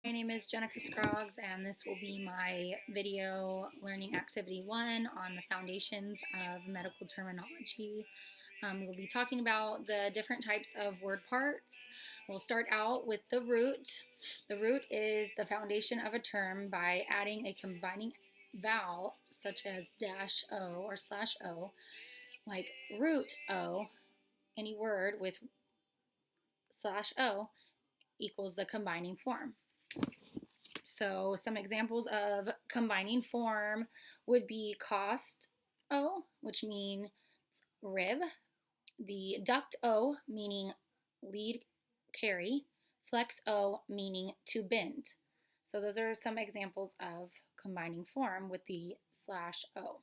My name is Jenica Scroggs, and this will be my video learning activity 1 on the foundations of medical terminology. We'll be talking about the different types of word parts. We'll start out with the root. The root is the foundation of a term by adding a combining vowel such as dash O or slash O, like root O. Any word with slash O equals the combining form. So some examples of combining form would be cost O, which means rib, the duct O, meaning lead carry, flex O, meaning to bend. So those are some examples of combining form with the slash O.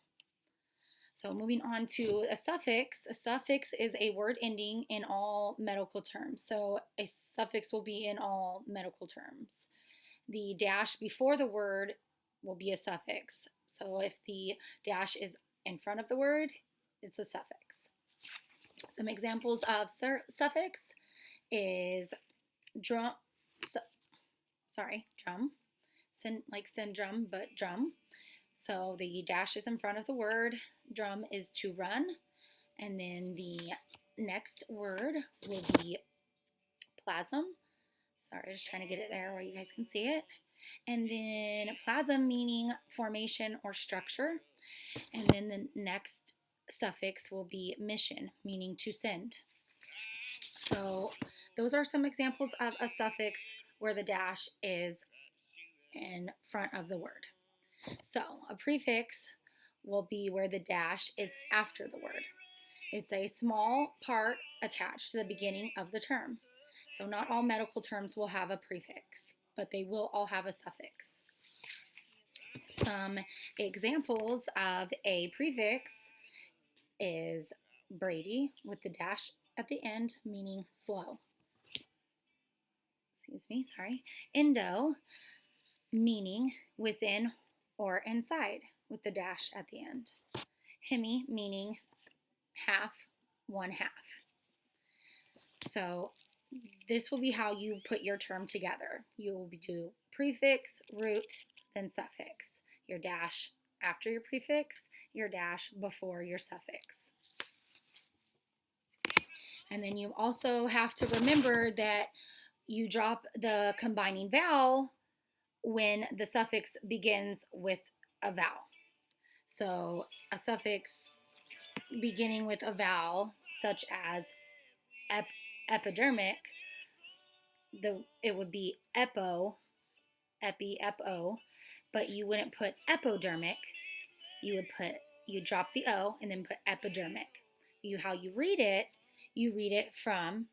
So moving on to a suffix. A suffix is a word ending in all medical terms. So a suffix will be in all medical terms. The dash before the word will be a suffix. So if the dash is in front of the word, it's a suffix. Some examples of suffix is drum, like syndrome, but drum. So the dash is in front of the word. Drum is to run. And then the next word will be plasm. Sorry, just trying to get it there where you guys can see it. And then plasm meaning formation or structure. And then the next suffix will be mission, meaning to send. So those are some examples of a suffix where the dash is in front of the word. So a prefix will be where the dash is after the word. It's a small part attached to the beginning of the term. So not all medical terms will have a prefix, but they will all have a suffix. Some examples of a prefix is Brady with the dash at the end, meaning slow. Endo, meaning within or inside, with the dash at the end. Hemi, meaning half, one half. So this will be how you put your term together. You will do prefix, root, then suffix. Your dash after your prefix, your dash before your suffix. And then you also have to remember that you drop the combining vowel when the suffix begins with a vowel. So a suffix beginning with a vowel, such as epidermic, it would be epo, but you wouldn't put epidermic. You drop the O and then put epidermic. How you read it from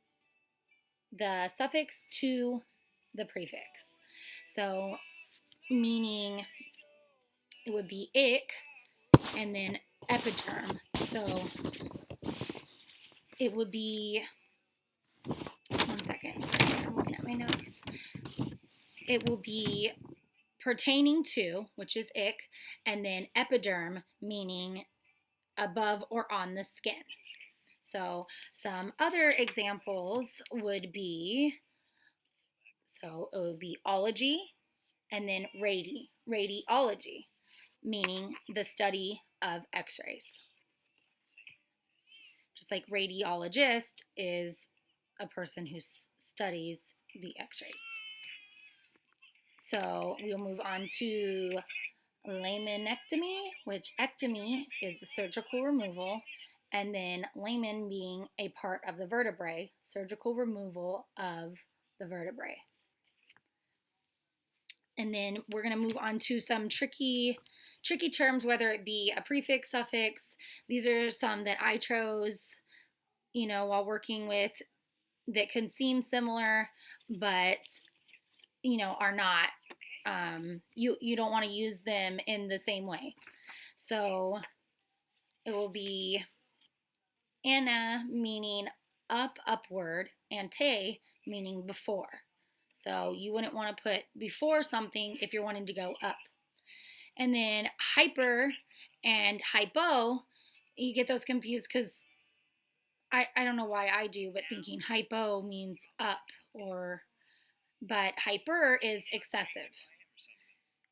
the suffix to the prefix. So meaning it would be ick and then epiderm. So it would be, one second, sorry, I'm looking at my notes. It will be pertaining to, which is ick, and then epiderm, meaning above or on the skin. So some other examples would be, so it would be ology and then radiology, meaning the study of x-rays. Just like radiologist is a person who studies the x-rays. So we'll move on to laminectomy, which ectomy is the surgical removal, and then lamen being a part of the vertebrae, surgical removal of the vertebrae. And then we're going to move on to some tricky terms, whether it be a prefix, suffix. These are some that I chose, while working with, that can seem similar, but, are not. You don't want to use them in the same way. So it will be Anna, meaning upward, and te, meaning before. So you wouldn't want to put before something if you're wanting to go up. And then hyper and hypo, you get those confused because I don't know why I do, but thinking hypo means up or but hyper is excessive.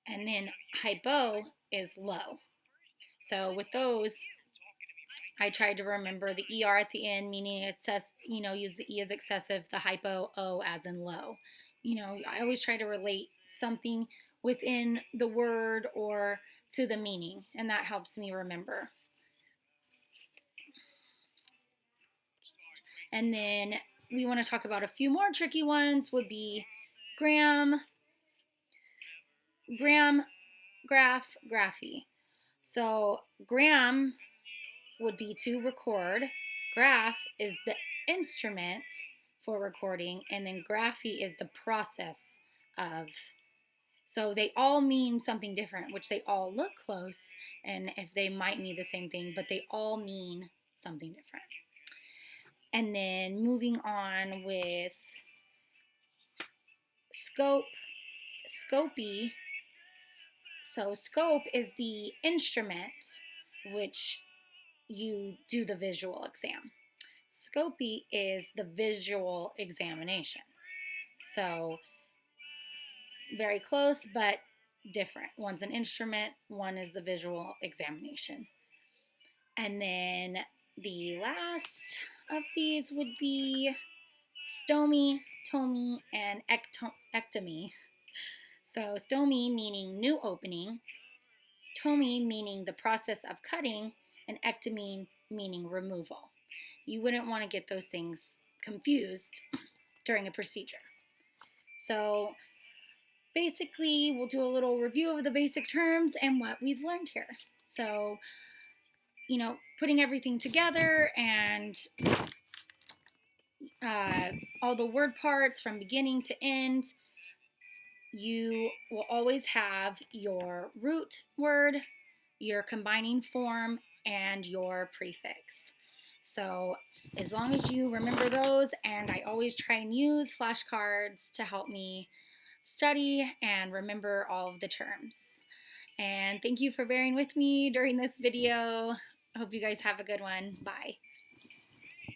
And then hypo is low. So with those, I tried to remember the ER at the end, meaning it says, use the E as excessive, the hypo, O as in low. I always try to relate something within the word or to the meaning, and that helps me remember. And then we want to talk about a few more tricky ones would be gram, graph, graphy. So gram would be to record. Graph is the instrument for recording, and then graphy is the process of. So they all mean something different, which they all look close, and if they might mean the same thing, but they all mean something different. And then moving on with scope, scopy. So scope is the instrument which you do the visual exam. Scopy is the visual examination. So very close, but different. One's an instrument, one is the visual examination. And then the last of these would be stomy, tomy, and ectomy. So stomy meaning new opening, tomy meaning the process of cutting, and ectomy meaning removal. You wouldn't want to get those things confused during a procedure. So basically, we'll do a little review of the basic terms and what we've learned here. So, putting everything together and all the word parts from beginning to end, you will always have your root word, your combining form, and your prefix. So as long as you remember those, and I always try and use flashcards to help me study and remember all of the terms. And thank you for bearing with me during this video. I hope you guys have a good one. Bye.